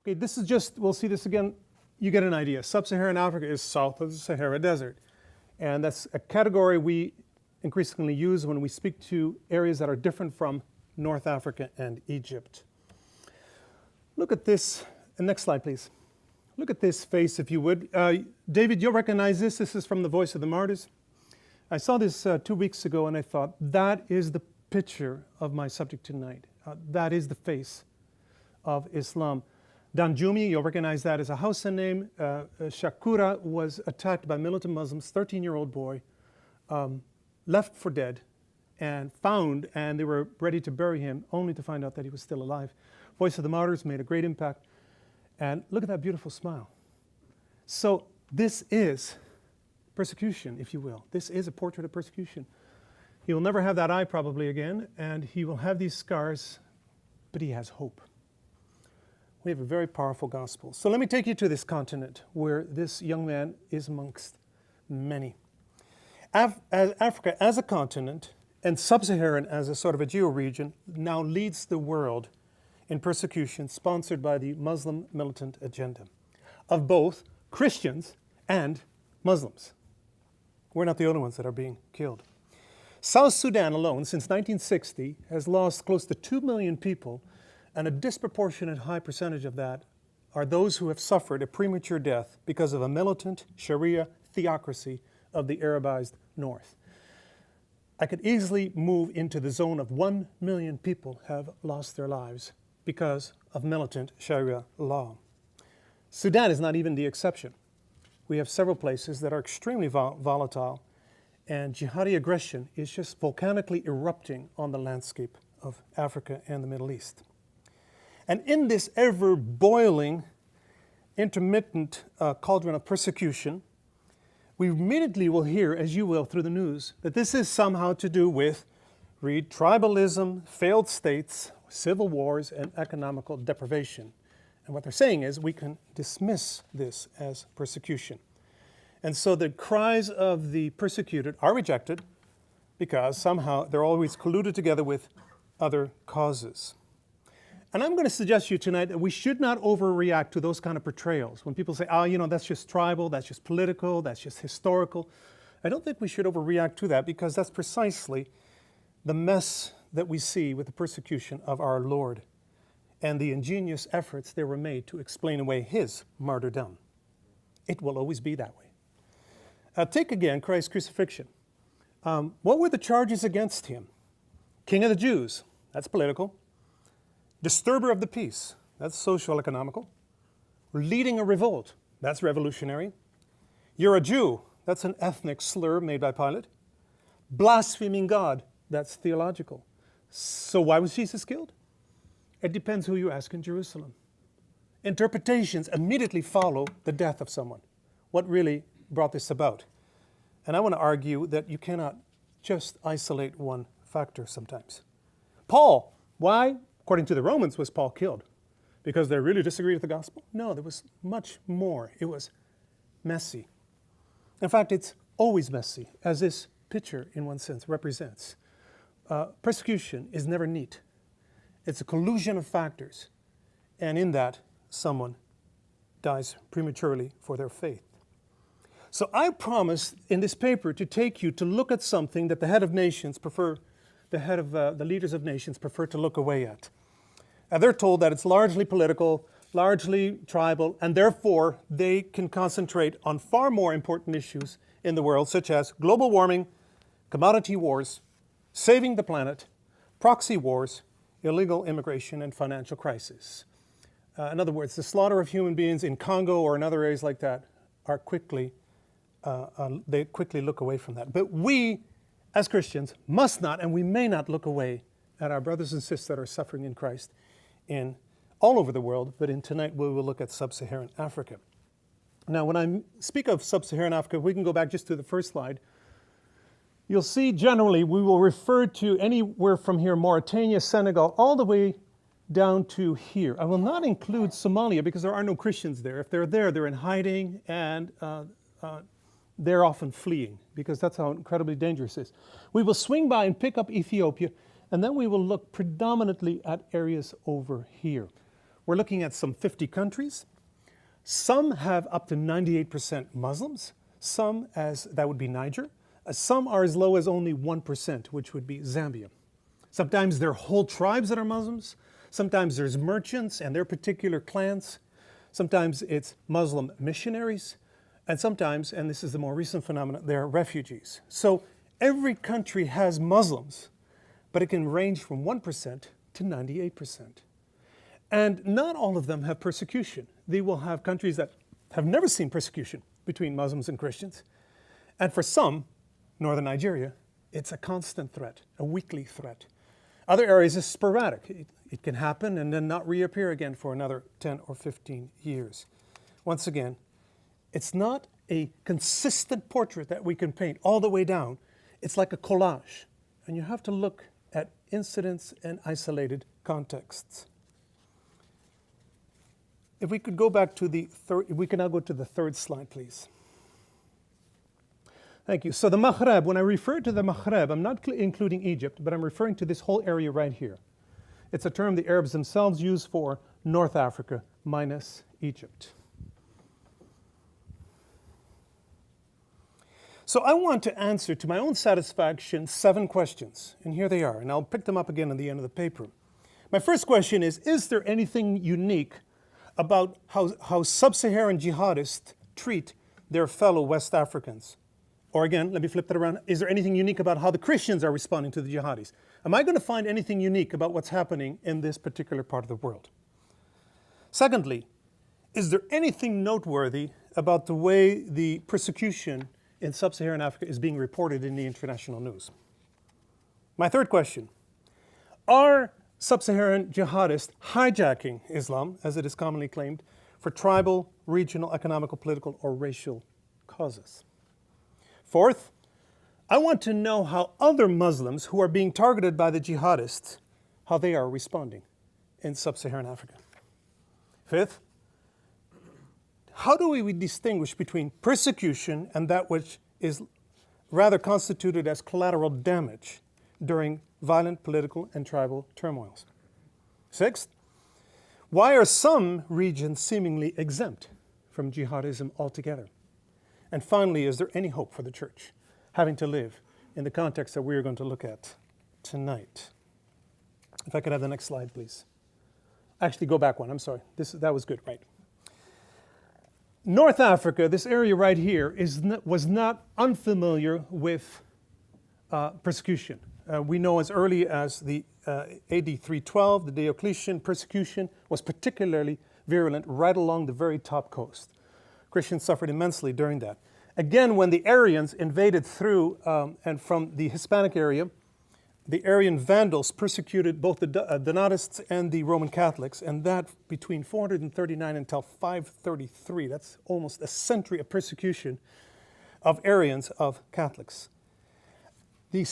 Okay, this is just, we'll see this again, you get an idea. Sub-Saharan Africa is south of the Sahara Desert. And that's a category we increasingly use when we speak to areas that are different from North Africa and Egypt. Look at this, and next slide please. Look at this face if you would. David, you'll recognize this. This is from The Voice of the Martyrs. I saw this 2 weeks ago and I thought, that is the picture of my subject tonight. That is the face of Islam. Danjumi, you'll recognize that as a Hausa name. Shakura was attacked by militant Muslims, 13-year-old boy, left for dead and found, and they were ready to bury him only to find out that he was still alive. Voice of the Martyrs made a great impact. And look at that beautiful smile. So this is persecution, if you will. This is a portrait of persecution. He will never have that eye probably again, and he will have these scars, but he has hope. We have a very powerful gospel. So let me take you to this continent where this young man is amongst many. Africa as a continent and Sub-Saharan as a sort of a geo-region now leads the world in persecution sponsored by the Muslim militant agenda of both Christians and Muslims. We're not the only ones that are being killed. South Sudan alone, since 1960, has lost close to 2 million people, and a disproportionate high percentage of that are those who have suffered a premature death because of a militant Sharia theocracy of the Arabized North. I could easily move into the zone of 1 million people have lost their lives because of militant Sharia law. Sudan is not even the exception. We have several places that are extremely volatile, and jihadi aggression is just volcanically erupting on the landscape of Africa and the Middle East. And in this ever-boiling, intermittent cauldron of persecution, we immediately will hear, as you will through the news, that this is somehow to do with, read, tribalism, failed states, civil wars, and economical deprivation. And what they're saying is we can dismiss this as persecution. And so the cries of the persecuted are rejected because somehow they're always colluded together with other causes. And I'm going to suggest to you tonight that we should not overreact to those kind of portrayals. When people say, oh, you know, that's just tribal, that's just political, that's just historical. I don't think we should overreact to that because that's precisely the mess that we see with the persecution of our Lord and the ingenious efforts that were made to explain away his martyrdom. It will always be that way. Take again Christ's crucifixion. What were the charges against him? King of the Jews, that's political. Disturber of the peace, that's social economical. Leading a revolt, that's revolutionary. You're a Jew, that's an ethnic slur made by Pilate. Blaspheming God, that's theological. So why was Jesus killed? It depends who you ask in Jerusalem. Interpretations immediately follow the death of someone. What really brought this about? And I want to argue that you cannot just isolate one factor sometimes. Paul, why? According to the Romans, was Paul killed? Because they really disagreed with the gospel? No, there was much more. It was messy. In fact, it's always messy, as this picture, in one sense, represents. Persecution is never neat. It's a collusion of factors, and in that, someone dies prematurely for their faith. So I promised in this paper to take you to look at something that the head of nations prefer, the leaders of nations prefer to look away at. And they're told that it's largely political, largely tribal, and therefore they can concentrate on far more important issues in the world, such as global warming, commodity wars, saving the planet, proxy wars, illegal immigration, and financial crisis. In other words, the slaughter of human beings in Congo or in other areas like that are they quickly look away from that. But we, as Christians, must not and we may not look away at our brothers and sisters that are suffering in Christ in all over the world, but tonight we will look at Sub-Saharan Africa. Now, when I speak of Sub-Saharan Africa, we can go back just to the first slide. You'll see generally we will refer to anywhere from here, Mauritania, Senegal, all the way down to here. I will not include Somalia because there are no Christians there. If they're there, they're in hiding and they're often fleeing because that's how incredibly dangerous it is. We will swing by and pick up Ethiopia, and then we will look predominantly at areas over here. we're looking at some 50 countries. Some have up to 98% Muslims, some as, that would be Niger. Some are as low as only 1%, which would be Zambia. Sometimes there are whole tribes that are Muslims. Sometimes there's merchants and their particular clans. Sometimes it's Muslim missionaries. And sometimes, and this is the more recent phenomenon, there are refugees. So every country has Muslims, but it can range from 1% to 98%. And not all of them have persecution. They will have countries that have never seen persecution between Muslims and Christians. And for some, northern Nigeria, it's a constant threat, a weekly threat. Other areas is sporadic. It can happen and then not reappear again for another 10 or 15 years. Once again, it's not a consistent portrait that we can paint all the way down. It's like a collage. And you have to look at incidents and isolated contexts. If we could go back to the third, we can now go to the third slide, please. Thank you. So the Maghreb, when I refer to the Maghreb, I'm not including Egypt, but I'm referring to this whole area right here. It's a term the Arabs themselves use for North Africa minus Egypt. So I want to answer to my own satisfaction 7 questions, and here they are, and I'll pick them up again at the end of the paper. My first question is there anything unique about how Sub-Saharan jihadists treat their fellow West Africans? Or again, let me flip that around. Is there anything unique about how the Christians are responding to the jihadis? Am I going to find anything unique about what's happening in this particular part of the world? Secondly, is there anything noteworthy about the way the persecution in Sub-Saharan Africa is being reported in the international news? My third question, are Sub-Saharan jihadists hijacking Islam, as it is commonly claimed, for tribal, regional, economical, political, or racial causes? Fourth, I want to know how other Muslims who are being targeted by the jihadists, how they are responding in Sub-Saharan Africa. Fifth, how do we distinguish between persecution and that which is rather constituted as collateral damage during violent political and tribal turmoils? Sixth, why are some regions seemingly exempt from jihadism altogether? And finally, is there any hope for the church having to live in the context that we are going to look at tonight? If I could have the next slide, please. Actually, go back one. I'm sorry. That was good, right? North Africa, this area right here, was not unfamiliar with persecution. We know as early as the AD 312, the Diocletian persecution was particularly virulent right along the very top coast. Christians suffered immensely during that. Again, when the Aryans invaded through and from the Hispanic area, the Aryan Vandals persecuted both the Donatists and the Roman Catholics, and that between 439 until 533. That's almost a century of persecution of Aryans, of Catholics. The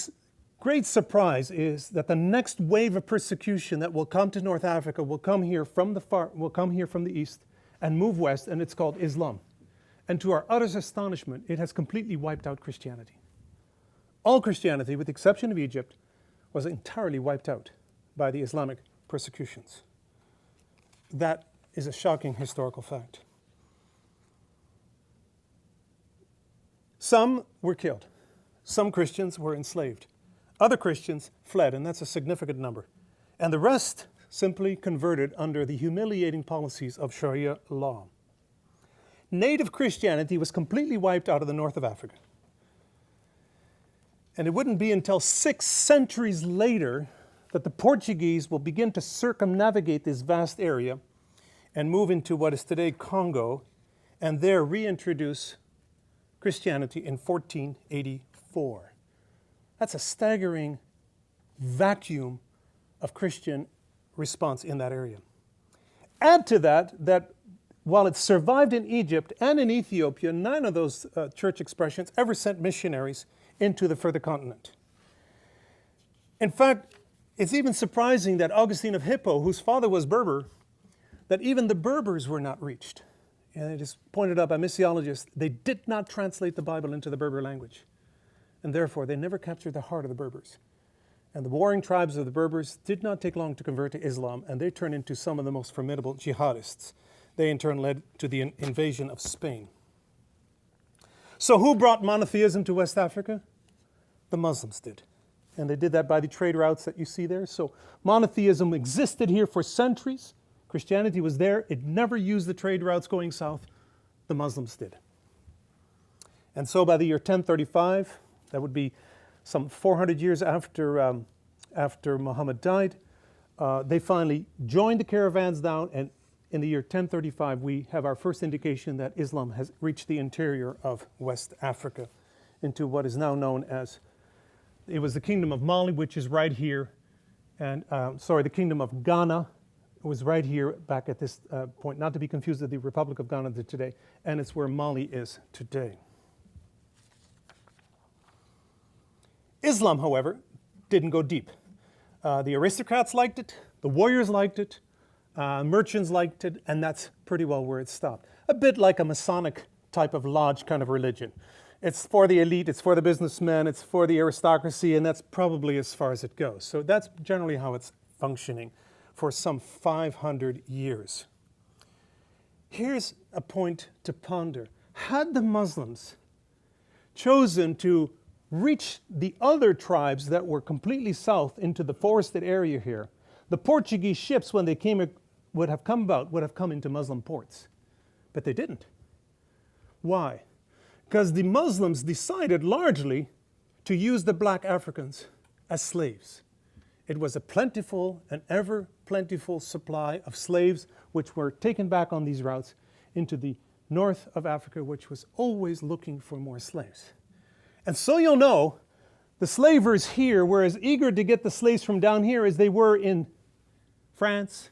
great surprise is that the next wave of persecution that will come to North Africa will come here from the east and move west, and it's called Islam. And to our utter astonishment, it has completely wiped out Christianity. All Christianity, with the exception of Egypt, was entirely wiped out by the Islamic persecutions. That is a shocking historical fact. Some were killed. Some Christians were enslaved. Other Christians fled, and that's a significant number. And the rest simply converted under the humiliating policies of Sharia law. Native Christianity was completely wiped out of the north of Africa. And it wouldn't be until 6 centuries later that the Portuguese will begin to circumnavigate this vast area and move into what is today Congo, and there reintroduce Christianity in 1484. That's a staggering vacuum of Christian response in that area. Add to that while it survived in Egypt and in Ethiopia, none of those church expressions ever sent missionaries into the further continent. In fact, it's even surprising that Augustine of Hippo, whose father was Berber, that even the Berbers were not reached. And it is pointed out by missiologists, they did not translate the Bible into the Berber language. And therefore, they never captured the heart of the Berbers. And the warring tribes of the Berbers did not take long to convert to Islam, and they turned into some of the most formidable jihadists. They in turn led to the invasion of Spain. So who brought monotheism to West Africa? The Muslims did. And they did that by the trade routes that you see there. So monotheism existed here for centuries. Christianity was there. It never used the trade routes going south. The Muslims did. And so by the year 1035, that would be some 400 years after Muhammad died, they finally joined the caravans down, and in the year 1035, we have our first indication that Islam has reached the interior of West Africa into what is now known as, it was the Kingdom of Mali, which is right here, and the Kingdom of Ghana was right here back at this point, not to be confused with the Republic of Ghana today, and it's where Mali is today. Islam, however, didn't go deep. The aristocrats liked it, the warriors liked it, merchants liked it, and that's pretty well where it stopped. A bit like a Masonic type of lodge kind of religion. It's for the elite, it's for the businessmen, it's for the aristocracy, and that's probably as far as it goes. So that's generally how it's functioning for some 500 years. Here's a point to ponder. Had the Muslims chosen to reach the other tribes that were completely south into the forested area here, the Portuguese ships, when they would have come into Muslim ports. But they didn't. Why? Because the Muslims decided largely to use the black Africans as slaves. It was a plentiful and ever plentiful supply of slaves which were taken back on these routes into the north of Africa, which was always looking for more slaves. And so you'll know, the slavers here were as eager to get the slaves from down here as they were in France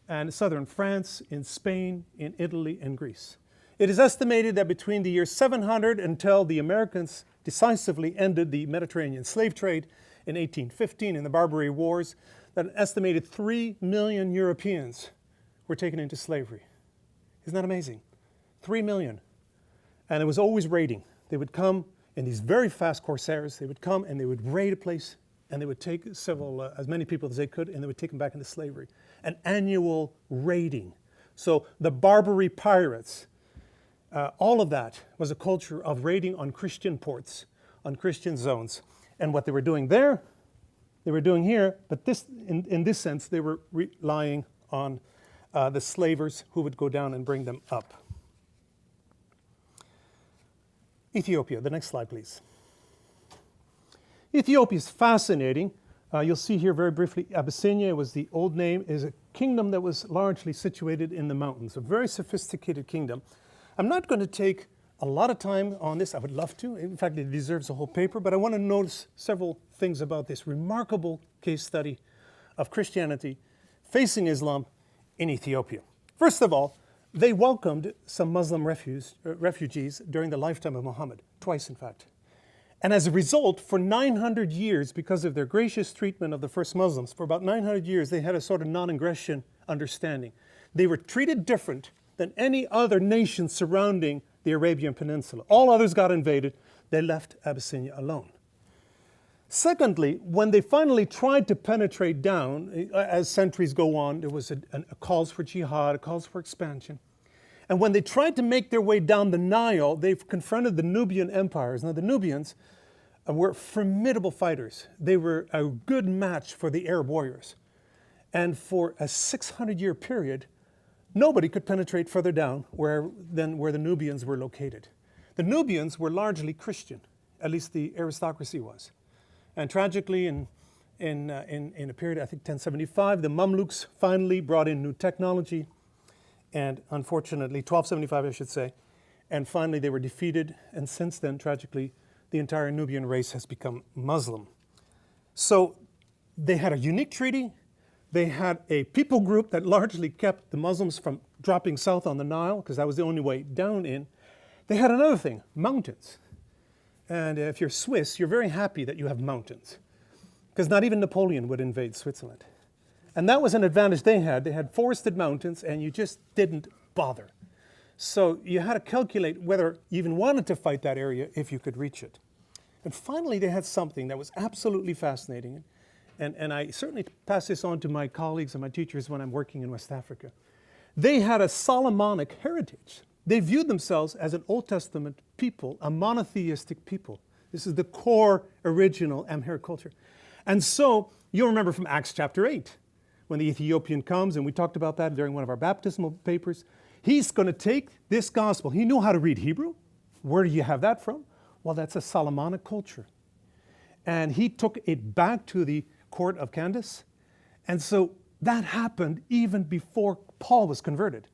and southern France, in Spain, in Italy, and Greece. It is estimated that between the year 700 until the Americans decisively ended the Mediterranean slave trade in 1815 in the Barbary Wars, that an estimated 3 million Europeans were taken into slavery. Isn't that amazing? 3 million. And it was always raiding. They would come in these very fast corsairs. They would come and they would raid a place, and they would take as many people as they could, and they would take them back into slavery. An annual raiding. So the Barbary pirates, all of that was a culture of raiding on Christian ports, on Christian zones. And what they were doing there, they were doing here, but in this sense, they were relying on the slavers who would go down and bring them up. Ethiopia, the next slide, please. Ethiopia is fascinating. You'll see here very briefly, Abyssinia was the old name, is a kingdom that was largely situated in the mountains, a very sophisticated kingdom. I'm not going to take a lot of time on this. I would love to. In fact, it deserves a whole paper, but I want to notice several things about this remarkable case study of Christianity facing Islam in Ethiopia. First of all, they welcomed some Muslim refugees during the lifetime of Muhammad, twice in fact. And as a result, for 900 years, because of their gracious treatment of the first Muslims, for about 900 years, they had a sort of non-aggression understanding. They were treated different than any other nation surrounding the Arabian Peninsula. All others got invaded. They left Abyssinia alone. Secondly, when they finally tried to penetrate down, as centuries go on, there was a calls for jihad, a calls for expansion. And when they tried to make their way down the Nile, they confronted the Nubian empires. Now, the Nubians were formidable fighters. They were a good match for the Arab warriors. And for a 600-year period, nobody could penetrate further down than where the Nubians were located. The Nubians were largely Christian, at least the aristocracy was. And tragically, in a period, I think 1075, the Mamluks finally brought in new technology, and unfortunately, 1275 I should say, and finally they were defeated, and since then, tragically, the entire Nubian race has become Muslim. So they had a unique treaty. They had a people group that largely kept the Muslims from dropping south on the Nile, because that was the only way down in. They had another thing, mountains. And if you're Swiss, you're very happy that you have mountains, because not even Napoleon would invade Switzerland. And that was an advantage they had. They had forested mountains, and you just didn't bother. So you had to calculate whether you even wanted to fight that area if you could reach it. And finally, they had something that was absolutely fascinating. and I certainly pass this on to my colleagues and my teachers when I'm working in West Africa. They had a Solomonic heritage. They viewed themselves as an Old Testament people, a monotheistic people. This is the core original Amharic culture. And so you'll remember from Acts chapter 8, when the Ethiopian comes, and we talked about that during one of our baptismal papers. He's going to take this gospel. He knew how to read Hebrew. Where do you have that from? Well, that's a Solomonic culture. And he took it back to the court of Candace. And so that happened even before Paul was converted,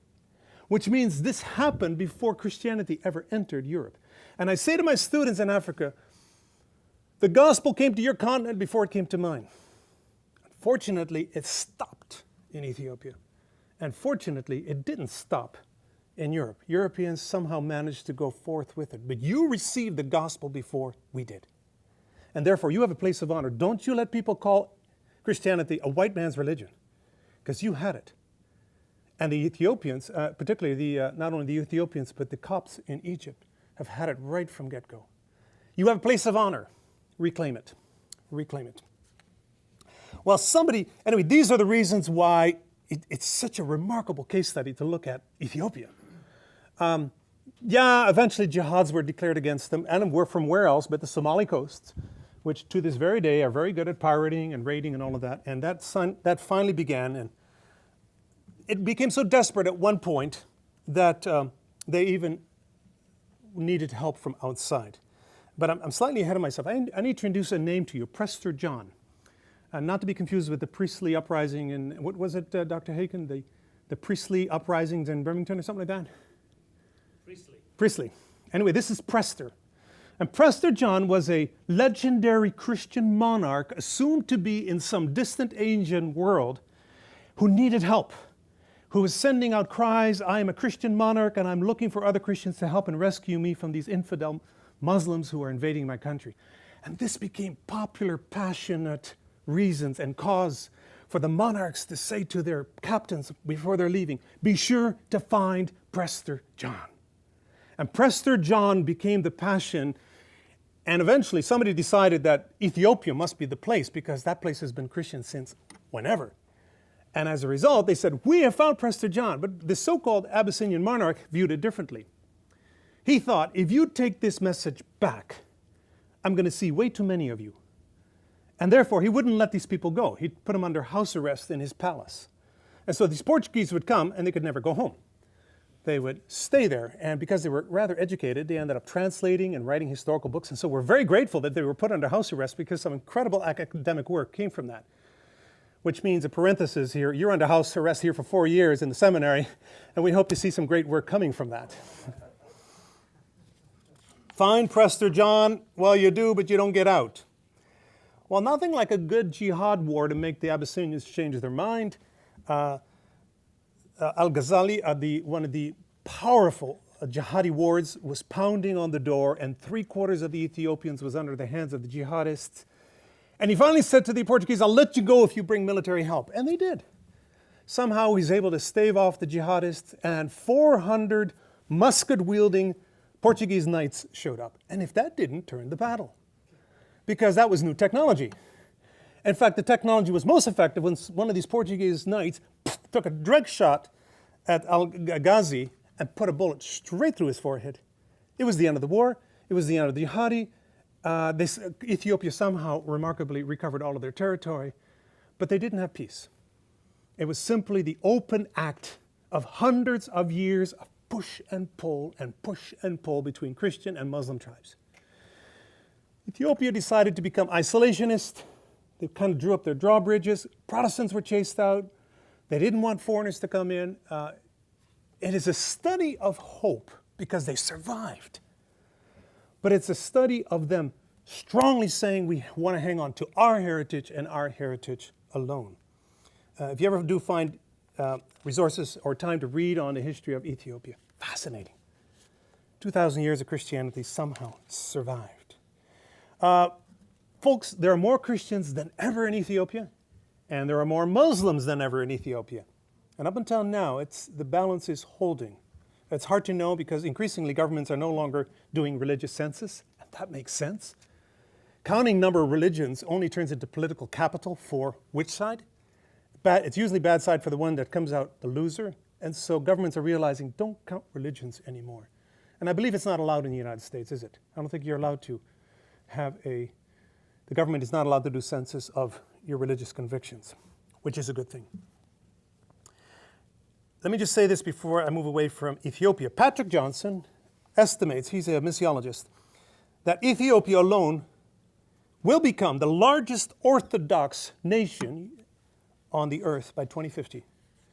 which means this happened before Christianity ever entered Europe. And I say to my students in Africa, the gospel came to your continent before it came to mine. Unfortunately, it stopped in Ethiopia. And fortunately, it didn't stop in Europe. Europeans somehow managed to go forth with it. But you received the gospel before we did. And therefore, you have a place of honor. Don't you let people call Christianity a white man's religion, because you had it. And the Ethiopians, particularly not only the Ethiopians, but the Copts in Egypt, have had it right from get-go. You have a place of honor. Reclaim it. Reclaim it. Well, anyway, these are the reasons why it's such a remarkable case study to look at Ethiopia. Eventually jihads were declared against them, and were from where else but the Somali coast, which to this very day are very good at pirating and raiding and all of that. And that finally began, and it became so desperate at one point that they even needed help from outside. But I'm slightly ahead of myself. I need to introduce a name to you, Prester John. Not to be confused with the priestly uprising in, what was it, Dr. Haken? The priestly uprisings in Birmingham or something like that? Priestly. Anyway, this is Prester. And Prester John was a legendary Christian monarch assumed to be in some distant Asian world who needed help, who was sending out cries, I am a Christian monarch and I'm looking for other Christians to help and rescue me from these infidel Muslims who are invading my country. And this became popular, passionate reasons and cause for the monarchs to say to their captains before they're leaving, be sure to find Prester John. And Prester John became the passion, and eventually somebody decided that Ethiopia must be the place because that place has been Christian since whenever. And as a result, they said, we have found Prester John. But the so-called Abyssinian monarch viewed it differently. He thought, if you take this message back, I'm going to see way too many of you. And therefore, he wouldn't let these people go. He'd put them under house arrest in his palace. And so these Portuguese would come, and they could never go home. They would stay there. And because they were rather educated, they ended up translating and writing historical books. And so we're very grateful that they were put under house arrest because some incredible academic work came from that. Which means, a parenthesis here, you're under house arrest here for 4 years in the seminary, and we hope to see some great work coming from that. Find Prester John, well, you do, but you don't get out. Well, nothing like a good jihad war to make the Abyssinians change their mind. Al-Ghazali, one of the powerful jihadi wards, was pounding on the door, and 3/4 of the Ethiopians was under the hands of the jihadists. And he finally said to the Portuguese, I'll let you go if you bring military help. And they did. Somehow he's able to stave off the jihadists, and 400 musket-wielding Portuguese knights showed up. And if that didn't turn the battle, because that was new technology. In fact, the technology was most effective when one of these Portuguese knights took a direct shot at Al-Ghazi and put a bullet straight through his forehead. It was the end of the war. It was the end of the jihadi. Ethiopia somehow remarkably recovered all of their territory, but they didn't have peace. It was simply the open act of hundreds of years of push and pull between Christian and Muslim tribes. Ethiopia decided to become isolationist. They kind of drew up their drawbridges. Protestants were chased out. They didn't want foreigners to come in. It is a study of hope because they survived. But it's a study of them strongly saying we want to hang on to our heritage and our heritage alone. If you ever do find resources or time to read on the history of Ethiopia, fascinating. 2,000 years of Christianity somehow survived. Folks, there are more Christians than ever in Ethiopia, and there are more Muslims than ever in Ethiopia. And up until now, the balance is holding. It's hard to know because increasingly governments are no longer doing religious census, and that makes sense. counting number of religions only turns into political capital for which side? It's usually bad side for the one that comes out the loser. And so governments are realizing, don't count religions anymore. And I believe it's not allowed in the United States, is it? I don't think you're allowed to have the government is not allowed to do census of your religious convictions, which is a good thing. Let me just say this before I move away from Ethiopia. Patrick Johnson estimates, he's a missiologist, that Ethiopia alone will become the largest Orthodox nation on the earth by 2050,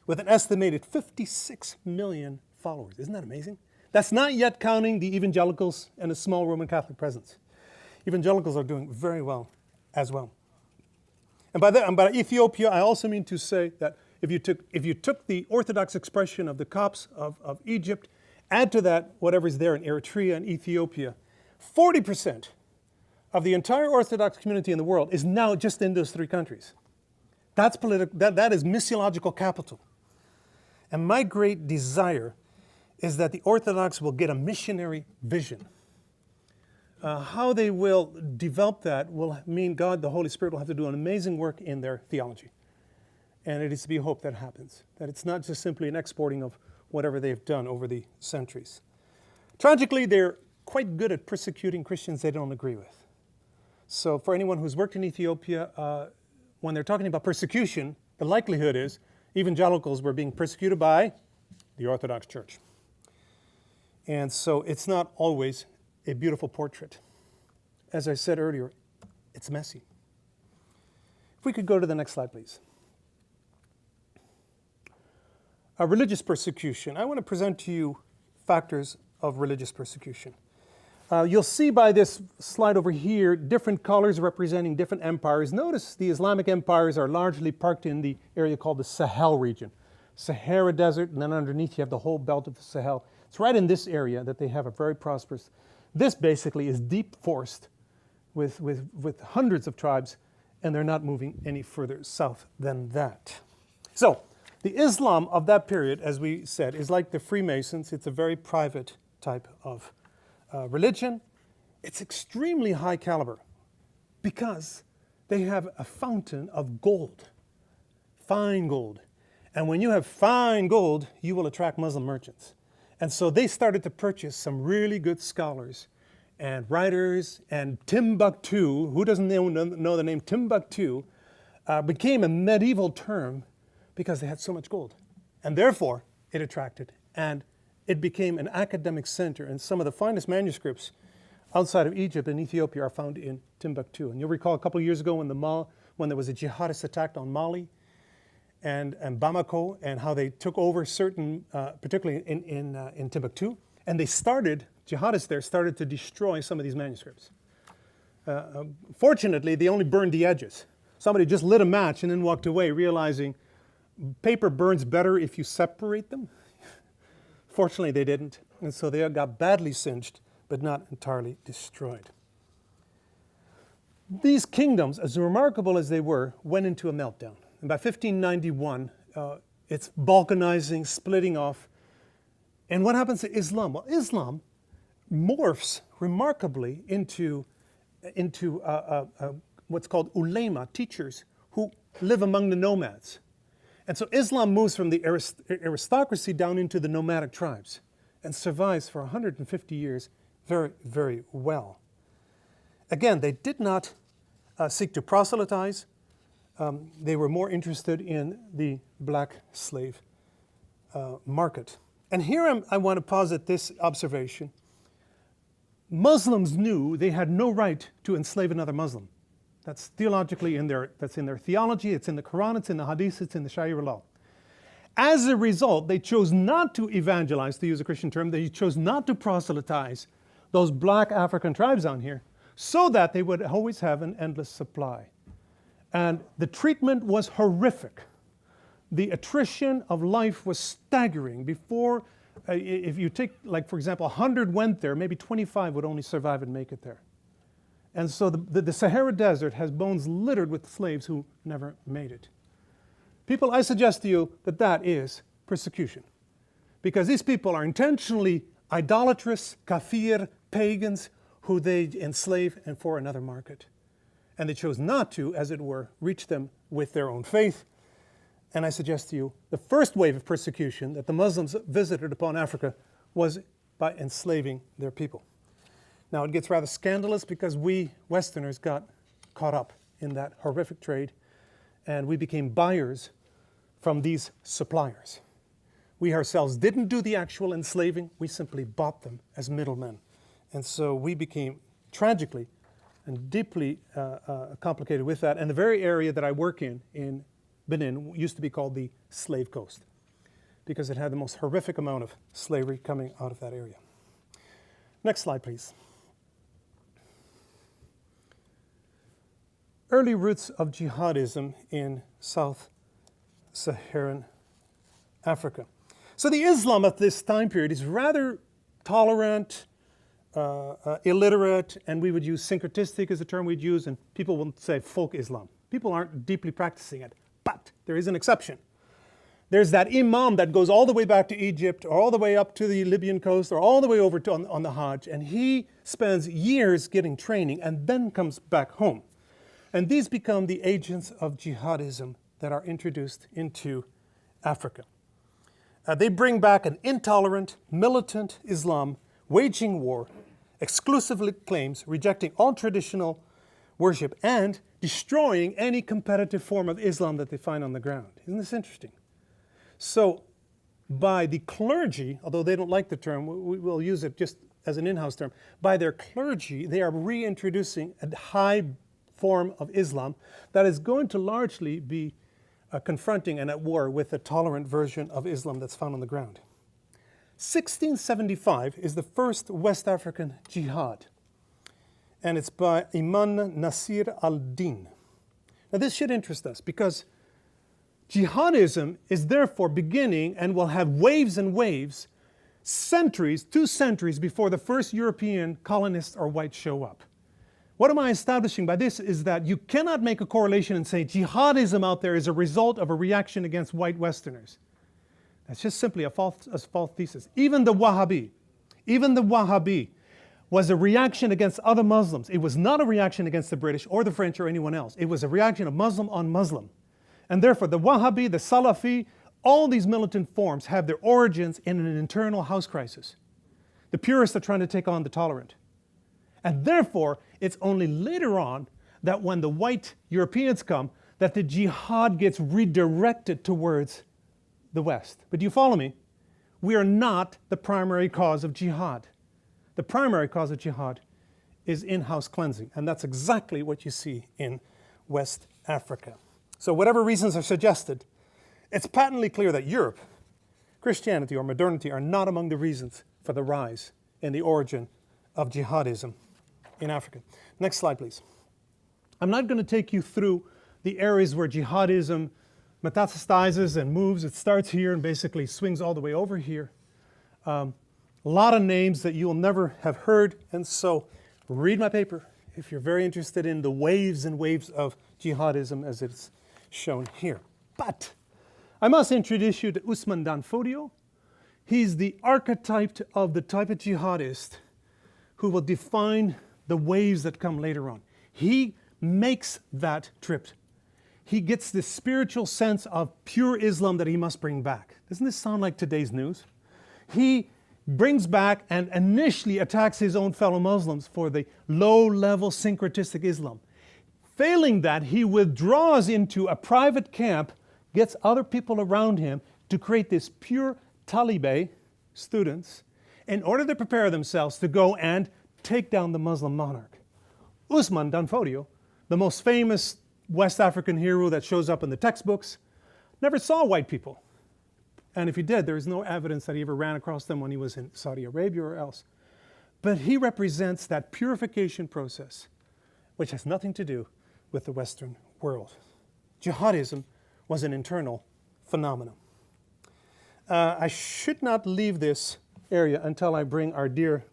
with an estimated 56 million followers. Isn't that amazing? That's not yet counting the evangelicals and a small Roman Catholic presence. Evangelicals are doing very well as well. And by Ethiopia, I also mean to say that if you took the Orthodox expression of the Copts of Egypt, add to that whatever's there in Eritrea and Ethiopia, 40% of the entire Orthodox community in the world is now just in those three countries. That is missiological capital. And my great desire is that the Orthodox will get a missionary vision. How they will develop that will mean God, the Holy Spirit, will have to do an amazing work in their theology. And it is to be hoped that happens, that it's not just simply an exporting of whatever they've done over the centuries. Tragically, they're quite good at persecuting Christians they don't agree with. So for anyone who's worked in Ethiopia, when they're talking about persecution, the likelihood is evangelicals were being persecuted by the Orthodox Church. And so it's not always a beautiful portrait. As I said earlier, it's messy. If we could go to the next slide, please. Religious persecution. I want to present to you factors of religious persecution. You'll see by this slide over here different colors representing different empires. Notice the Islamic empires are largely parked in the area called the Sahel region. Sahara Desert, and then underneath you have the whole belt of the Sahel. It's right in this area that they have a very prosperous. This basically is deep forest with hundreds of tribes, and they're not moving any further south than that. So the Islam of that period, as we said, is like the Freemasons. It's a very private type of religion. It's extremely high caliber because they have a fountain of gold, fine gold. And when you have fine gold, you will attract Muslim merchants. And so they started to purchase some really good scholars and writers, and Timbuktu, who doesn't know the name Timbuktu, became a medieval term because they had so much gold. And therefore, it attracted, and it became an academic center, and some of the finest manuscripts outside of Egypt and Ethiopia are found in Timbuktu. And you'll recall a couple of years ago when there was a jihadist attack on Mali and Bamako, and how they took over certain, particularly in Timbuktu, and jihadists there started to destroy some of these manuscripts. Fortunately, they only burned the edges. Somebody just lit a match and then walked away, realizing paper burns better if you separate them. Fortunately, they didn't, and so they got badly singed, but not entirely destroyed. These kingdoms, as remarkable as they were, went into a meltdown. And by 1591, it's balkanizing, splitting off. And what happens to Islam? Well, Islam morphs remarkably into what's called ulema, teachers, who live among the nomads. And so Islam moves from the aristocracy down into the nomadic tribes and survives for 150 years very, very well. Again, they did not seek to proselytize. They were more interested in the black slave market. And here I want to posit this observation. Muslims knew they had no right to enslave another Muslim. That's theologically that's in their theology, it's in the Quran, it's in the Hadith, it's in the Sharia law. As a result, they chose not to evangelize, to use a Christian term, they chose not to proselytize those black African tribes down here, so that they would always have an endless supply. And the treatment was horrific. The attrition of life was staggering. Before, if you take, like for example, 100 went there, maybe 25 would only survive and make it there. And so the Sahara Desert has bones littered with slaves who never made it. People, I suggest to you that that is persecution. Because these people are intentionally idolatrous, kafir, pagans, who they enslave and for another market. and they chose not to, as it were, reach them with their own faith. And I suggest to you, the first wave of persecution that the Muslims visited upon Africa was by enslaving their people. Now, it gets rather scandalous because we Westerners got caught up in that horrific trade, and we became buyers from these suppliers. We ourselves didn't do the actual enslaving, we simply bought them as middlemen. And so we became tragically and deeply complicated with that. And the very area that I work in Benin, used to be called the Slave Coast, because it had the most horrific amount of slavery coming out of that area. Next slide, please. Early roots of jihadism in Sub-Saharan Africa. So the Islam of this time period is rather tolerant, illiterate, and we would use syncretistic as a term we'd use, and people will say folk Islam. People aren't deeply practicing it, but there is an exception. There's that imam that goes all the way back to Egypt, or all the way up to the Libyan coast, or all the way over to on the Hajj, and he spends years getting training and then comes back home. And these become the agents of jihadism that are introduced into Africa. They bring back an intolerant, militant Islam, waging war, exclusively claims, rejecting all traditional worship, and destroying any competitive form of Islam that they find on the ground. Isn't this interesting? So by the clergy, although they don't like the term, we will use it just as an in-house term, by their clergy, they are reintroducing a high form of Islam that is going to largely be confronting and at war with the tolerant version of Islam that's found on the ground. 1675 is the first West African jihad, and it's by Imam Nasir al-Din. Now this should interest us because jihadism is therefore beginning and will have waves and waves, centuries, 2 centuries before the first European colonists or whites show up. What am I establishing by this is that you cannot make a correlation and say jihadism out there is a result of a reaction against white Westerners. That's just simply a false thesis. Even the Wahhabi was a reaction against other Muslims. It was not a reaction against the British or the French or anyone else. It was a reaction of Muslim on Muslim. And therefore the Wahhabi, the Salafi, all these militant forms have their origins in an internal house crisis. The purists are trying to take on the tolerant. And therefore, it's only later on that when the white Europeans come, that the jihad gets redirected towards the West. But do you follow me? We are not the primary cause of jihad. The primary cause of jihad is in-house cleansing, and that's exactly what you see in West Africa. So whatever reasons are suggested, it's patently clear that Europe, Christianity or modernity are not among the reasons for the rise and the origin of jihadism in Africa. Next slide, please. I'm not going to take you through the areas where jihadism metastasizes and moves. It starts here and basically swings all the way over here. A lot of names that you'll never have heard, and so read my paper if you're very interested in the waves and waves of jihadism as it's shown here. But I must introduce you to Ousmane Danfodio. He's the archetype of the type of jihadist who will define the waves that come later on. He makes that trip. He gets this spiritual sense of pure Islam that he must bring back. Doesn't this sound like today's news? He brings back and initially attacks his own fellow Muslims for the low-level syncretistic Islam. Failing that, he withdraws into a private camp, gets other people around him to create this pure Taliban students in order to prepare themselves to go and take down the Muslim monarch. Ousmane Danfodio, the most famous West African hero that shows up in the textbooks, never saw white people. And if he did, there is no evidence that he ever ran across them when he was in Saudi Arabia or else. But he represents that purification process, which has nothing to do with the Western world. Jihadism was an internal phenomenon. I should not leave this area until I bring our dear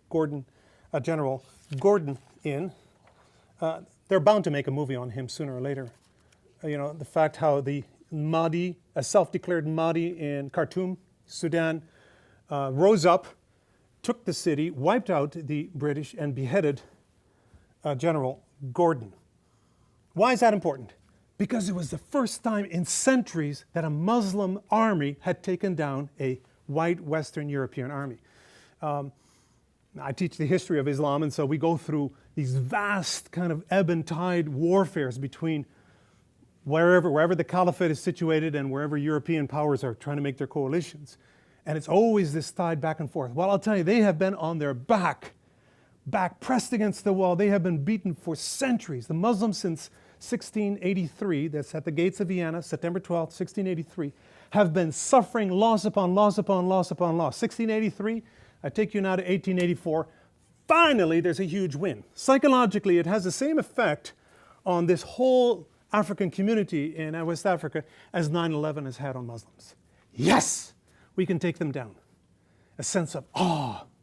General Gordon in. They're bound to make a movie on him sooner or later. The fact how the Mahdi, a self-declared Mahdi in Khartoum, Sudan, rose up, took the city, wiped out the British, and beheaded General Gordon. Why is that important? Because it was the first time in centuries that a Muslim army had taken down a white Western European army. I teach the history of Islam, and so we go through these vast kind of ebb and tide warfares between wherever the caliphate is situated and wherever European powers are trying to make their coalitions. And it's always this tide back and forth. Well, I'll tell you, they have been on their back pressed against the wall. They have been beaten for centuries. The Muslims since 1683, that's at the gates of Vienna, September 12th, 1683, have been suffering loss upon loss upon loss upon loss. 1683, I take you now to 1884. Finally, there's a huge win. Psychologically, it has the same effect on this whole African community in West Africa as 9/11 has had on Muslims. Yes, we can take them down. A sense of,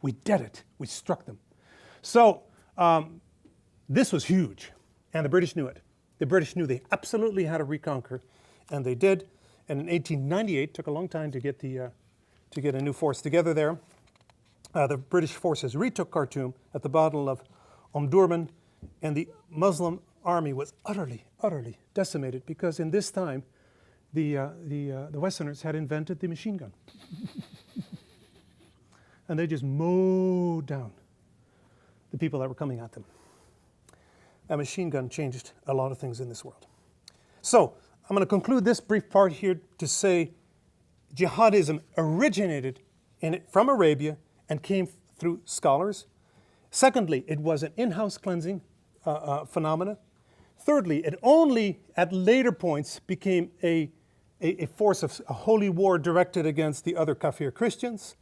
we did it. We struck them. So this was huge, and the British knew it. The British knew they absolutely had to reconquer, and they did. And in 1898, took a long time to get a new force together there. The British forces retook Khartoum at the Battle of Omdurman, and the Muslim army was utterly, utterly decimated because in this time, the Westerners had invented the machine gun. And they just mowed down the people that were coming at them. That machine gun changed a lot of things in this world. So, I'm going to conclude this brief part here to say jihadism originated from Arabia and came through scholars. Secondly, it was an in-house cleansing phenomena. Thirdly, it only at later points became a force of a holy war directed against the other Kafir Christians.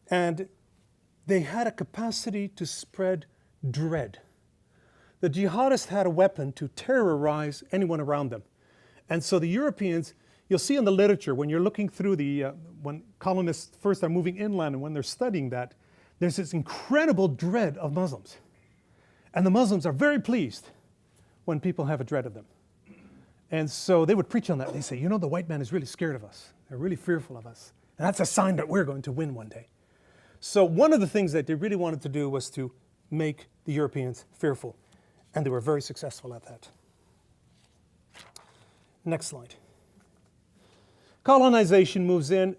And they had a capacity to spread dread. The jihadists had a weapon to terrorize anyone around them. And so the Europeans, you'll see in the literature, when you're looking through when colonists first are moving inland and when they're studying that, there's this incredible dread of Muslims. And the Muslims are very pleased when people have a dread of them. And so they would preach on that. They say, the white man is really scared of us. They're really fearful of us. And that's a sign that we're going to win one day. So one of the things that they really wanted to do was to make the Europeans fearful. And they were very successful at that. Next slide. Colonization moves in.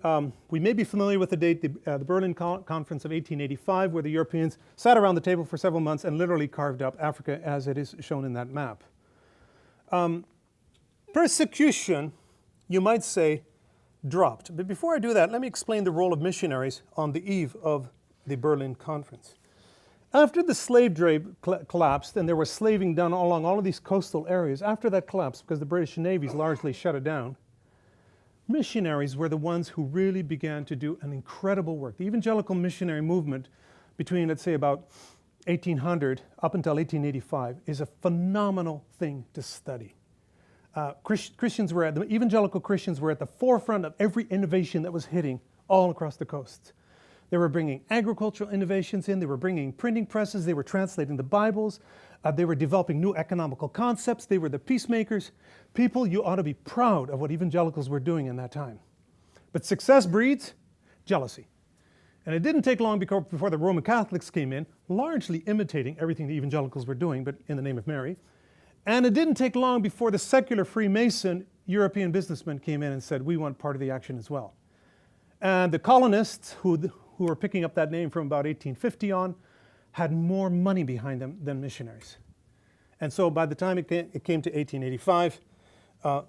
We may be familiar with the date, the Berlin Conference of 1885, where the Europeans sat around the table for several months and literally carved up Africa as it is shown in that map. Persecution, you might say, dropped. But before I do that, let me explain the role of missionaries on the eve of the Berlin Conference. After the slave trade collapsed, and there was slaving done along all of these coastal areas, after that collapsed, because the British Navy's largely shut it down, missionaries were the ones who really began to do an incredible work. The evangelical missionary movement between, let's say, about 1800 up until 1885 is a phenomenal thing to study. Evangelical Christians were at the forefront of every innovation that was hitting all across the coast. They were bringing agricultural innovations in, they were bringing printing presses, they were translating the Bibles, they were developing new economical concepts, they were the peacemakers. People, you ought to be proud of what evangelicals were doing in that time. But success breeds jealousy. And it didn't take long before the Roman Catholics came in, largely imitating everything the evangelicals were doing, but in the name of Mary. And it didn't take long before the secular Freemason European businessmen came in and said, we want part of the action as well. And the colonists, who were picking up that name from about 1850 on, had more money behind them than missionaries. And so by the time it came to 1885,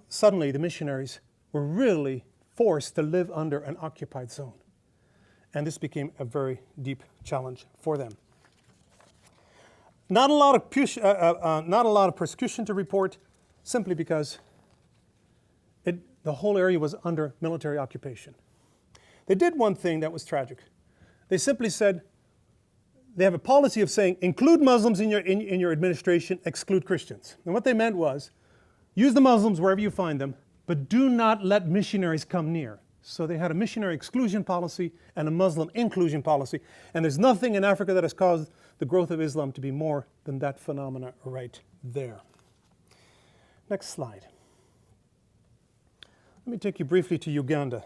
suddenly the missionaries were really forced to live under an occupied zone. And this became a very deep challenge for them. Not a lot of persecution to report, simply because the whole area was under military occupation. They did one thing that was tragic. They simply said, they have a policy of saying, include Muslims in your administration, exclude Christians. And what they meant was, use the Muslims wherever you find them, but do not let missionaries come near. So they had a missionary exclusion policy and a Muslim inclusion policy. And there's nothing in Africa that has caused the growth of Islam to be more than that phenomena right there. Next slide. Let me take you briefly to Uganda.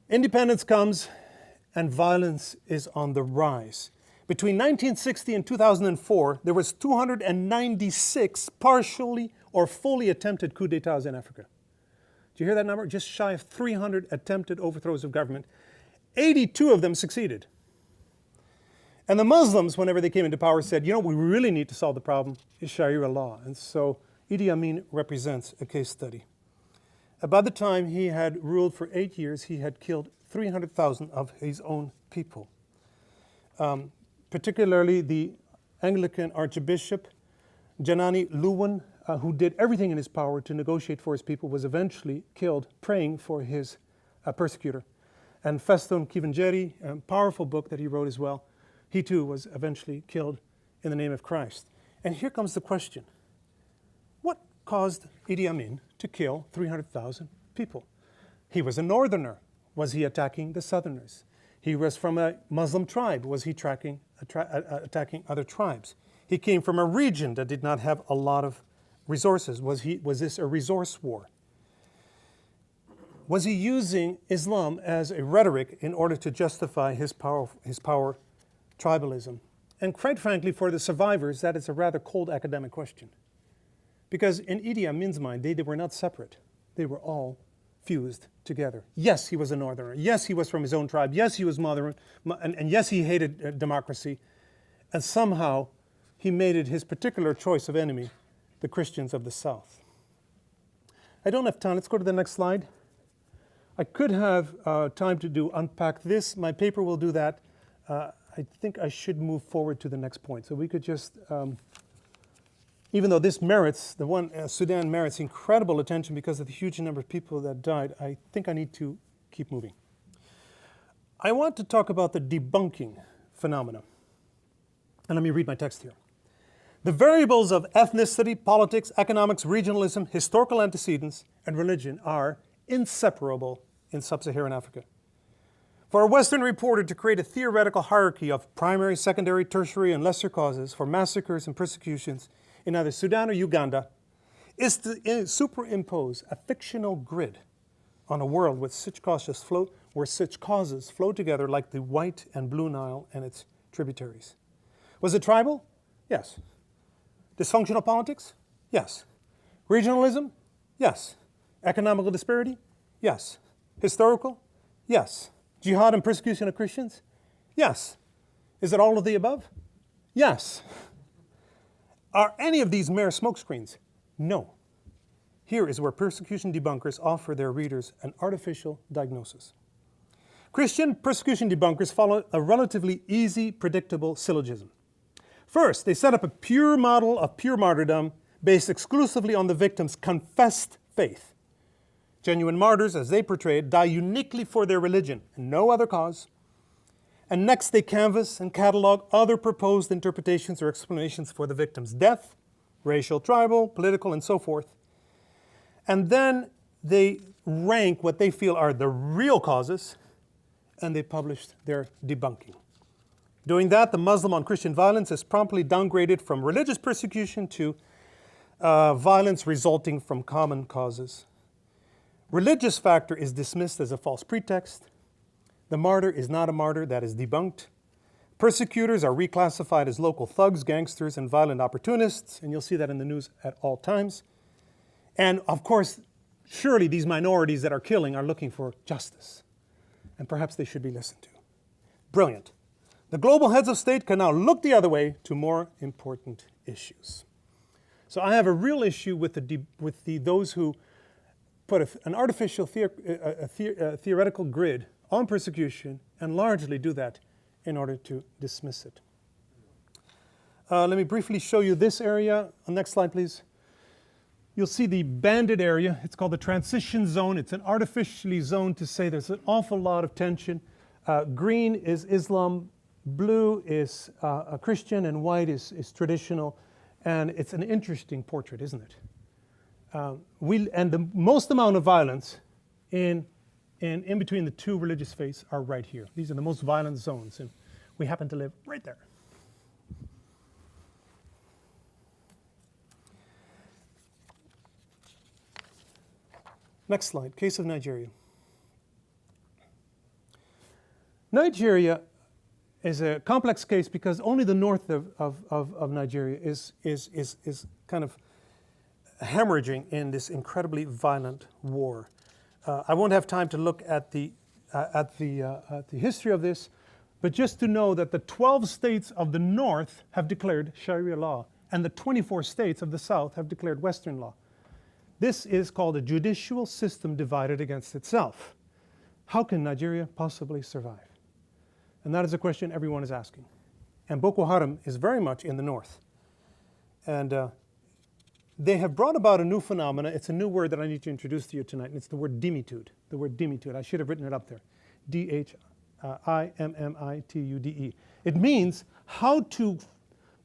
Independence comes and violence is on the rise. Between 1960 and 2004, there was 296 partially or fully attempted coups d'etats in Africa. Do you hear that number? Just shy of 300 attempted overthrows of government. 82 of them succeeded. And the Muslims, whenever they came into power, said, you know, we really need to solve the problem is Sharia law. And so Idi Amin represents a case study. By the time he had ruled for 8 years, he had killed 300,000 of his own people. Particularly the Anglican Archbishop, Janani Luwin, who did everything in his power to negotiate for his people, was eventually killed praying for his persecutor. And Feston Kivenjeri, a powerful book that he wrote as well, he too was eventually killed in the name of Christ. And here comes the question. What caused Idi Amin to kill 300,000 people? He was a northerner. Was he attacking the southerners? He was from a Muslim tribe. Was he attacking other tribes? He came from a region that did not have a lot of resources. Was this a resource war? Was he using Islam as a rhetoric in order to justify his power tribalism? And quite frankly, for the survivors, that is a rather cold academic question. Because in Idi Amin's mind, they were not separate. They were all fused together. Yes, he was a northerner. Yes, he was from his own tribe. Yes, he was Muslim. And yes, he hated democracy. And somehow, he made it his particular choice of enemy, the Christians of the South. I don't have time. Let's go to the next slide. I could have time to unpack this. My paper will do that. I think I should move forward to the next point. So we could just, even though this merits, the one Sudan merits incredible attention because of the huge number of people that died, I think I need to keep moving. I want to talk about the debunking phenomena. And let me read my text here. The variables of ethnicity, politics, economics, regionalism, historical antecedents, and religion are inseparable in sub-Saharan Africa. For a Western reporter to create a theoretical hierarchy of primary, secondary, tertiary, and lesser causes for massacres and persecutions in either Sudan or Uganda is to superimpose a fictional grid on a world where such causes flow together like the White and Blue Nile and its tributaries. Was it tribal? Yes. Dysfunctional politics? Yes. Regionalism? Yes. Economical disparity? Yes. Historical? Yes. Jihad and persecution of Christians? Yes. Is it all of the above? Yes. Are any of these mere smokescreens? No. Here is where persecution debunkers offer their readers an artificial diagnosis. Christian persecution debunkers follow a relatively easy, predictable syllogism. First, they set up a pure model of pure martyrdom based exclusively on the victim's confessed faith. Genuine martyrs, as they portray it, die uniquely for their religion and no other cause. And next, they canvass and catalog other proposed interpretations or explanations for the victim's death, racial, tribal, political, and so forth. And then they rank what they feel are the real causes, and they publish their debunking. Doing that, the Muslim on Christian violence is promptly downgraded from religious persecution to violence resulting from common causes. Religious factor is dismissed as a false pretext. The martyr is not a martyr, that is debunked. Persecutors are reclassified as local thugs, gangsters, and violent opportunists, and you'll see that in the news at all times. And of course, surely these minorities that are killing are looking for justice, and perhaps they should be listened to. Brilliant. The global heads of state can now look the other way to more important issues. So I have a real issue with those who put an artificial theoretical grid on persecution and largely do that in order to dismiss it. Let me briefly show you this area. Next slide, please. You'll see the banded area. It's called the transition zone. It's an artificially zoned to say there's an awful lot of tension. Green is Islam, blue is Christian, and white is traditional. And it's an interesting portrait, isn't it? And the most amount of violence in between the two religious faiths are right here. These are the most violent zones, and we happen to live right there. Next slide, case of Nigeria. Nigeria is a complex case because only the north of Nigeria is kind of hemorrhaging in this incredibly violent war. I won't have time to look at the history of this, but just to know that the 12 states of the north have declared Sharia law, and the 24 states of the south have declared Western law. This is called a judicial system divided against itself. How can Nigeria possibly survive? And that is a question everyone is asking. And Boko Haram is very much in the north. And they have brought about a new phenomena. It's a new word that I need to introduce to you tonight, and it's the word dimitude. The word dimitude. I should have written it up there. D-H-I-M-M-I-T-U-D-E. It means how to,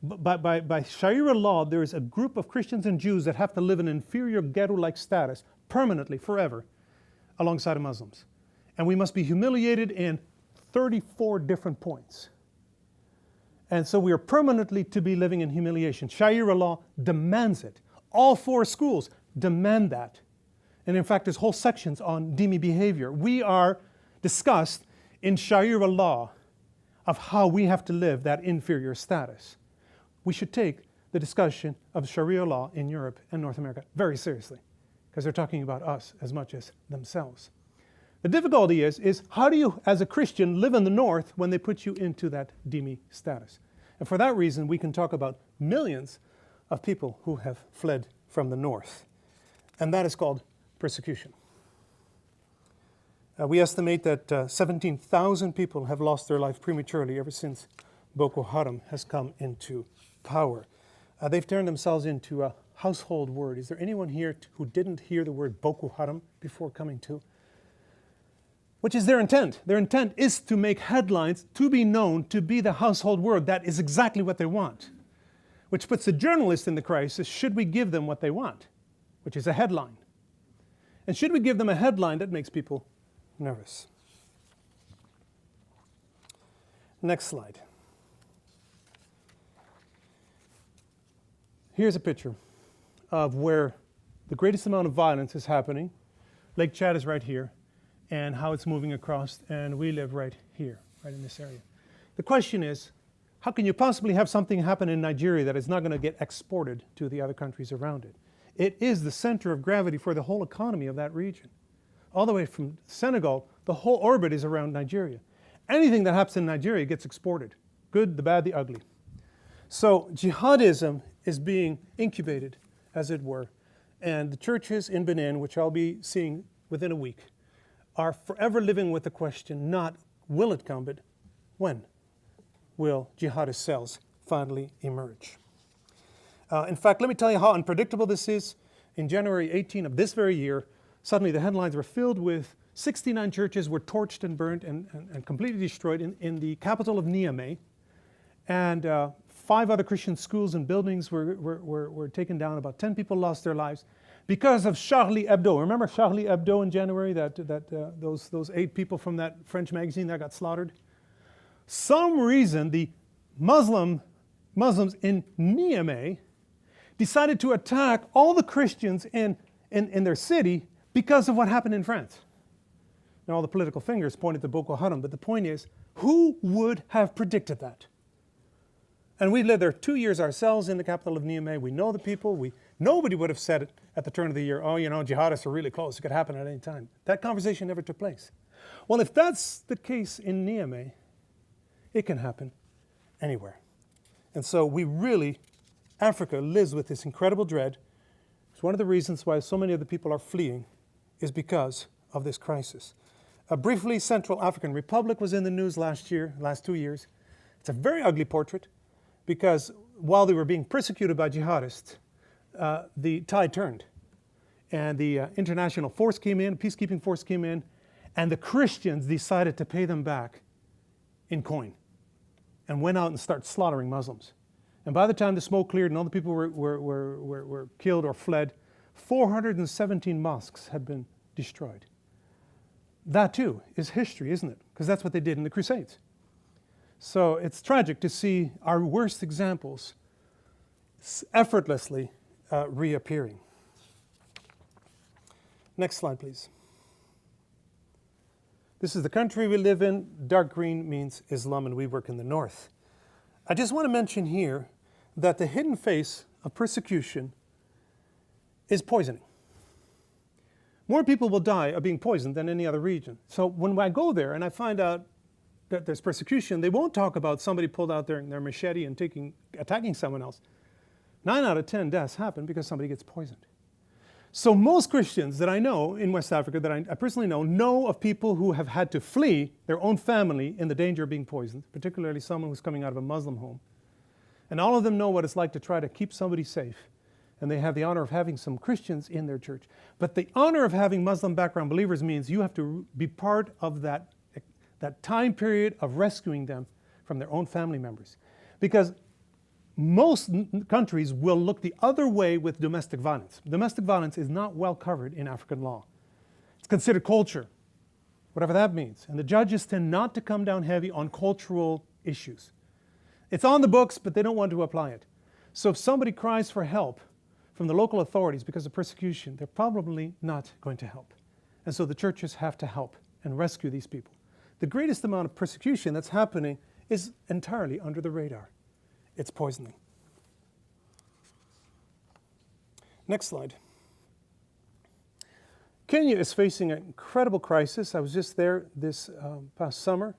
by Sharia law, there is a group of Christians and Jews that have to live in an inferior ghetto-like status permanently, forever, alongside of Muslims. And we must be humiliated in 34 different points. And so we are permanently to be living in humiliation. Sharia law demands it. All 4 schools demand that. And in fact, there's whole sections on dhimmi behavior. We are discussed in Sharia law of how we have to live that inferior status. We should take the discussion of Sharia law in Europe and North America very seriously, because they're talking about us as much as themselves. The difficulty is how do you, as a Christian, live in the north when they put you into that dhimmi status? And for that reason, we can talk about millions of people who have fled from the north. And that is called persecution. We estimate that 17,000 people have lost their life prematurely ever since Boko Haram has come into power. They've turned themselves into a household word. Is there anyone here who didn't hear the word Boko Haram before coming to? Which is their intent. Their intent is to make headlines, to be known, to be the household word. That is exactly what they want. Which puts the journalist in the crisis. Should we give them what they want? Which is a headline. And should we give them a headline that makes people nervous? Next slide. Here's a picture of where the greatest amount of violence is happening. Lake Chad is right here, and how it's moving across, and we live right here, right in this area. The question is, how can you possibly have something happen in Nigeria that is not going to get exported to the other countries around it? It is the center of gravity for the whole economy of that region. All the way from Senegal, the whole orbit is around Nigeria. Anything that happens in Nigeria gets exported. Good, the bad, the ugly. So jihadism is being incubated, as it were. And the churches in Benin, which I'll be seeing within a week, are forever living with the question, not will it come, but when will jihadist cells finally emerge? In fact, let me tell you how unpredictable this is. In January 18 of this very year, suddenly the headlines were filled with 69 churches were torched and burnt and completely destroyed in the capital of Niamey. And 5 other Christian schools and buildings were taken down. About 10 people lost their lives because of Charlie Hebdo. Remember Charlie Hebdo in January, those 8 people from that French magazine that got slaughtered? Some reason the Muslims in Niamey decided to attack all the Christians in their city because of what happened in France. Now all the political fingers pointed to Boko Haram, but the point is, who would have predicted that? And we lived there 2 years ourselves in the capital of Niamey. We know the people. Nobody would have said it at the turn of the year, oh, you know, jihadists are really close. It could happen at any time. That conversation never took place. Well, if that's the case in Niamey, it can happen anywhere. And so Africa lives with this incredible dread. It's one of the reasons why so many of the people are fleeing is because of this crisis. Briefly, Central African Republic was in the news last 2 years. It's a very ugly portrait because while they were being persecuted by jihadists, the tide turned. And the international force came in, peacekeeping force came in, and the Christians decided to pay them back in coin and went out and started slaughtering Muslims. And by the time the smoke cleared and all the people were killed or fled, 417 mosques had been destroyed. That too is history, isn't it? Because that's what they did in the Crusades. So it's tragic to see our worst examples effortlessly reappearing. Next slide, please. This is the country we live in. Dark green means Islam, and we work in the north. I just want to mention here that the hidden face of persecution is poisoning. More people will die of being poisoned than any other region. So when I go there and I find out that there's persecution, they won't talk about somebody pulled out their machete and attacking someone else. 9 out of 10 deaths happen because somebody gets poisoned. So most Christians that I know in West Africa, that I personally know of people who have had to flee their own family in the danger of being poisoned, particularly someone who's coming out of a Muslim home. And all of them know what it's like to try to keep somebody safe. And they have the honor of having some Christians in their church. But the honor of having Muslim background believers means you have to be part of that time period of rescuing them from their own family members. Because most countries will look the other way with domestic violence. Domestic violence is not well covered in African law. It's considered culture, whatever that means. And the judges tend not to come down heavy on cultural issues. It's on the books, but they don't want to apply it. So if somebody cries for help from the local authorities because of persecution, they're probably not going to help. And so the churches have to help and rescue these people. The greatest amount of persecution that's happening is entirely under the radar. It's poisoning. Next slide. Kenya is facing an incredible crisis. I was just there this past summer,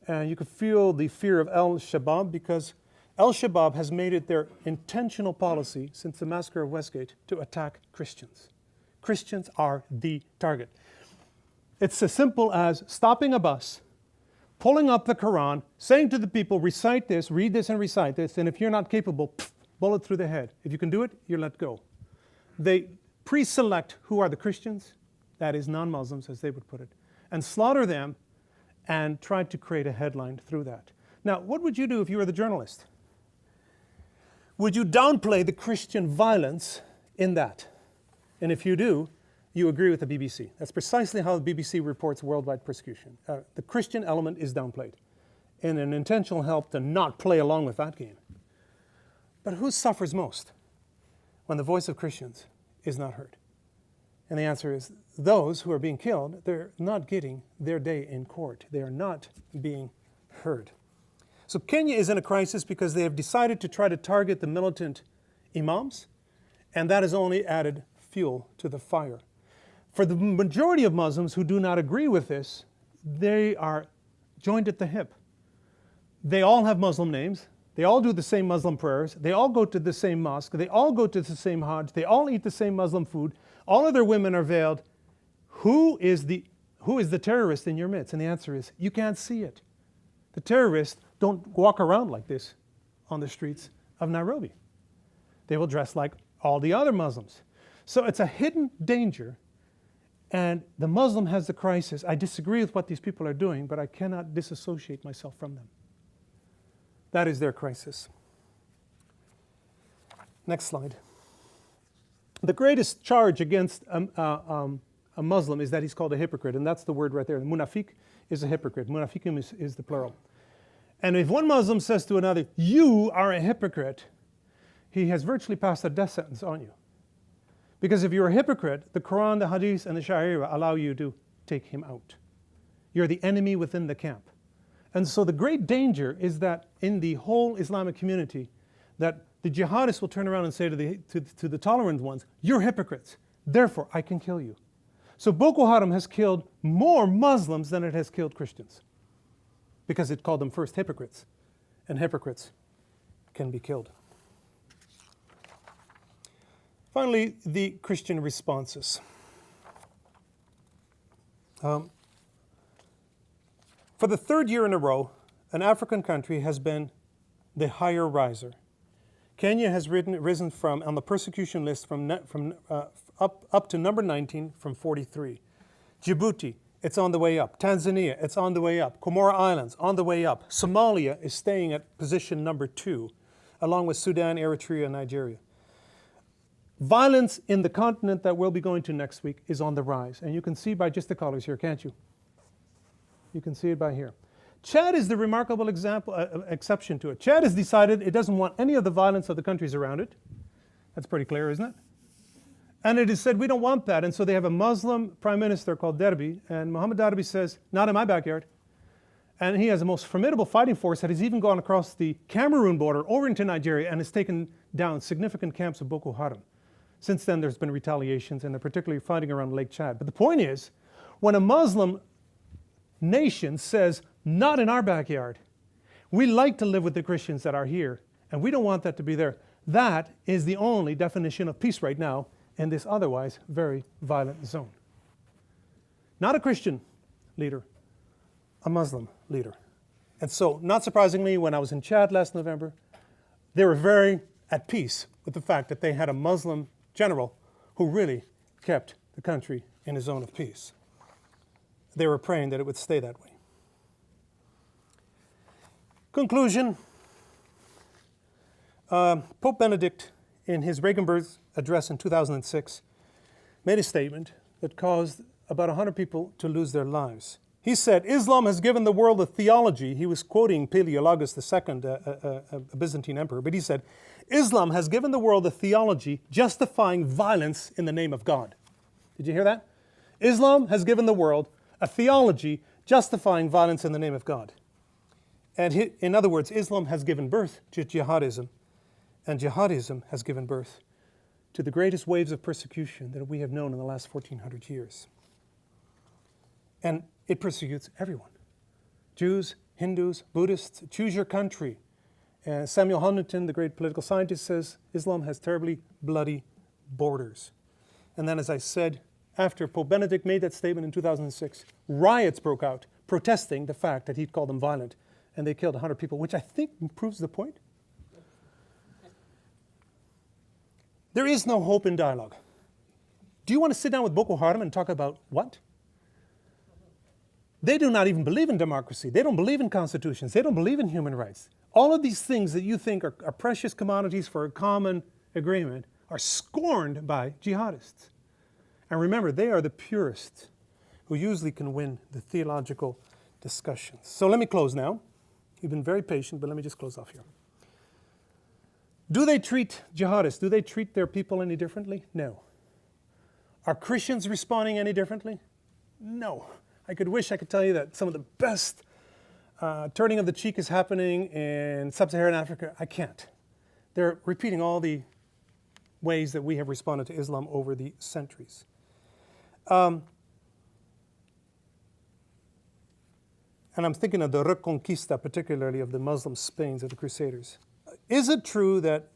and you could feel the fear of Al-Shabaab, because Al-Shabaab has made it their intentional policy since the massacre of Westgate to attack Christians. Christians are the target. It's as simple as stopping a bus, pulling up the Quran, saying to the people, recite this, read this and recite this, and if you're not capable, bullet through the head. If you can do it, you're let go. They pre-select who are the Christians, that is non-Muslims as they would put it, and slaughter them and try to create a headline through that. Now, what would you do if you were the journalist? Would you downplay the Christian violence in that? And if you do, you agree with the BBC. That's precisely how the BBC reports worldwide persecution. The Christian element is downplayed in an intentional help to not play along with that game. But who suffers most when the voice of Christians is not heard? And the answer is those who are being killed. They're not getting their day in court. They are not being heard. So Kenya is in a crisis because they have decided to try to target the militant imams, and that has only added fuel to the fire. For the majority of Muslims who do not agree with this, they are joined at the hip. They all have Muslim names. They all do the same Muslim prayers. They all go to the same mosque. They all go to the same Hajj. They all eat the same Muslim food. All of their women are veiled. Who is the terrorist in your midst? And the answer is, you can't see it. The terrorists don't walk around like this on the streets of Nairobi. They will dress like all the other Muslims. So it's a hidden danger, and the Muslim has the crisis. I disagree with what these people are doing, but I cannot disassociate myself from them. That is their crisis. Next slide. The greatest charge against a Muslim is that he's called a hypocrite, and that's the word right there. Munafiq is a hypocrite. Munafiqim is the plural. And if one Muslim says to another, you are a hypocrite, he has virtually passed a death sentence on you. Because if you're a hypocrite, the Quran, the Hadith, and the Sharia allow you to take him out. You're the enemy within the camp. And so the great danger is that in the whole Islamic community, that the jihadists will turn around and say to the tolerant ones, you're hypocrites, therefore I can kill you. So Boko Haram has killed more Muslims than it has killed Christians, because it called them first hypocrites, and hypocrites can be killed. Finally, the Christian responses. For the third year in a row, an African country has been the higher riser. Kenya has risen from, on the persecution list, up to number 19 from 43. Djibouti, it's on the way up. Tanzania, it's on the way up. Comoro Islands, on the way up. Somalia is staying at position number 2, along with Sudan, Eritrea, and Nigeria. Violence in the continent that we'll be going to next week is on the rise. And you can see by just the colors here, can't you? You can see it by here. Chad is the remarkable exception to it. Chad has decided it doesn't want any of the violence of the countries around it. That's pretty clear, isn't it? And it is said, we don't want that. And so they have a Muslim prime minister called Derby. And Muhammad Derby says, not in my backyard. And he has the most formidable fighting force that has even gone across the Cameroon border over into Nigeria and has taken down significant camps of Boko Haram. Since then, there's been retaliations, and they're particularly fighting around Lake Chad. But the point is, when a Muslim nation says, not in our backyard, we like to live with the Christians that are here, and we don't want that to be there, that is the only definition of peace right now in this otherwise very violent zone. Not a Christian leader, a Muslim leader. And so, not surprisingly, when I was in Chad last November, they were very at peace with the fact that they had a Muslim general who really kept the country in a zone of peace. They were praying that it would stay that way. Conclusion. Pope Benedict, in his Regensburg address in 2006, made a statement that caused about 100 people to lose their lives. He said, Islam has given the world a theology. He was quoting Palaeologus II, a Byzantine emperor, but he said, Islam has given the world a theology justifying violence in the name of God. Did you hear that? Islam has given the world a theology justifying violence in the name of God. And in other words, Islam has given birth to jihadism, and jihadism has given birth to the greatest waves of persecution that we have known in the last 1400 years. And it persecutes everyone. Jews, Hindus, Buddhists, choose your country. Samuel Huntington, the great political scientist, says Islam has terribly bloody borders. And then, as I said, after Pope Benedict made that statement in 2006, riots broke out protesting the fact that he'd called them violent. And they killed 100 people, which I think proves the point. There is no hope in dialogue. Do you want to sit down with Boko Haram and talk about what? They do not even believe in democracy. They don't believe in constitutions. They don't believe in human rights. All of these things that you think are precious commodities for a common agreement are scorned by jihadists. And remember, they are the purists who usually can win the theological discussions. So let me close now. You've been very patient, but let me just close off here. Do they treat jihadists, do they treat their people any differently? No. Are Christians responding any differently? No. I could wish I could tell you that some of the best turning of the cheek is happening in Sub-Saharan Africa. I can't. They're repeating all the ways that we have responded to Islam over the centuries. And I'm thinking of the Reconquista, particularly of the Muslim Spains of the Crusaders. Is it true that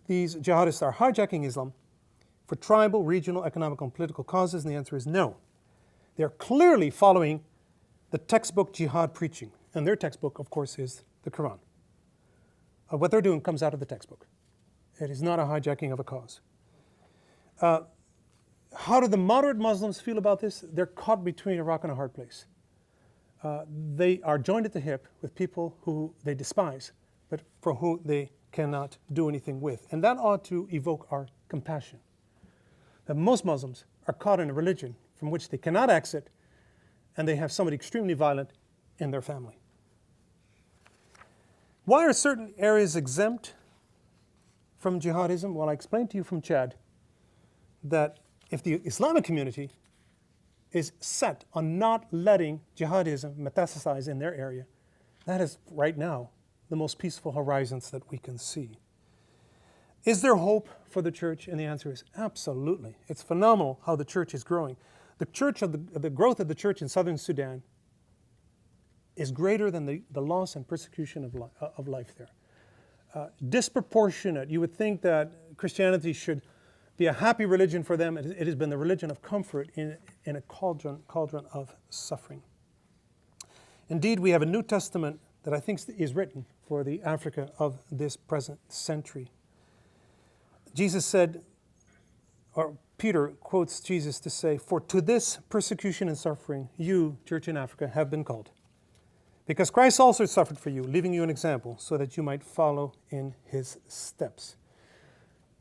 these jihadists are hijacking Islam for tribal, regional, economic, and political causes? And the answer is no. They're clearly following the textbook jihad preaching. And their textbook, of course, is the Quran. What they're doing comes out of the textbook. It is not a hijacking of a cause. How do the moderate Muslims feel about this? They're caught between a rock and a hard place. They are joined at the hip with people who they despise, but for whom they cannot do anything with. And that ought to evoke our compassion. That most Muslims are caught in a religion from which they cannot exit, and they have somebody extremely violent in their family. Why are certain areas exempt from jihadism? Well, I explained to you from Chad that if the Islamic community is set on not letting jihadism metastasize in their area, that is right now the most peaceful horizons that we can see. Is there hope for the church? And the answer is absolutely. It's phenomenal how the church is growing. The growth of the church in southern Sudan is greater than the loss and persecution of life there. Disproportionate. You would think that Christianity should be a happy religion for them. It has been the religion of comfort in a cauldron of suffering. Indeed, we have a New Testament that I think is written for the Africa of this present century. Jesus said, or Peter quotes Jesus to say, "For to this persecution and suffering you, church in Africa, have been called. Because Christ also suffered for you, leaving you an example, so that you might follow in his steps."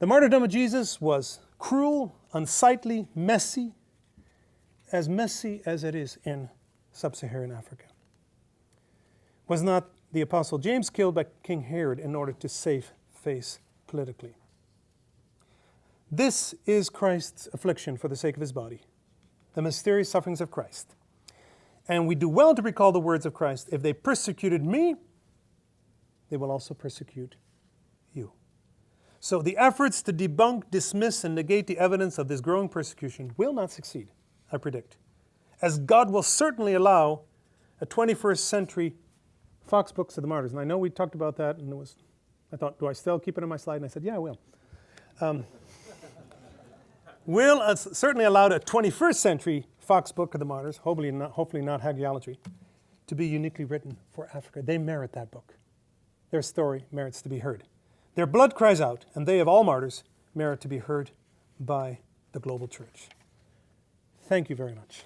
The martyrdom of Jesus was cruel, unsightly, messy as it is in Sub-Saharan Africa. Was not the Apostle James killed by King Herod in order to save face politically? This is Christ's affliction for the sake of his body, the mysterious sufferings of Christ. And we do well to recall the words of Christ, if they persecuted me, they will also persecute you. So the efforts to debunk, dismiss, and negate the evidence of this growing persecution will not succeed, I predict, as God will certainly allow a 21st century Fox Books of the Martyrs. And I know we talked about that, and I thought, do I still keep it on my slide? And I said, yeah, I will. Will certainly allow a 21st century Fox Book of the Martyrs, hopefully not hagiology, to be uniquely written for Africa. They merit that book. Their story merits to be heard. Their blood cries out, and they of all martyrs merit to be heard by the global church. Thank you very much.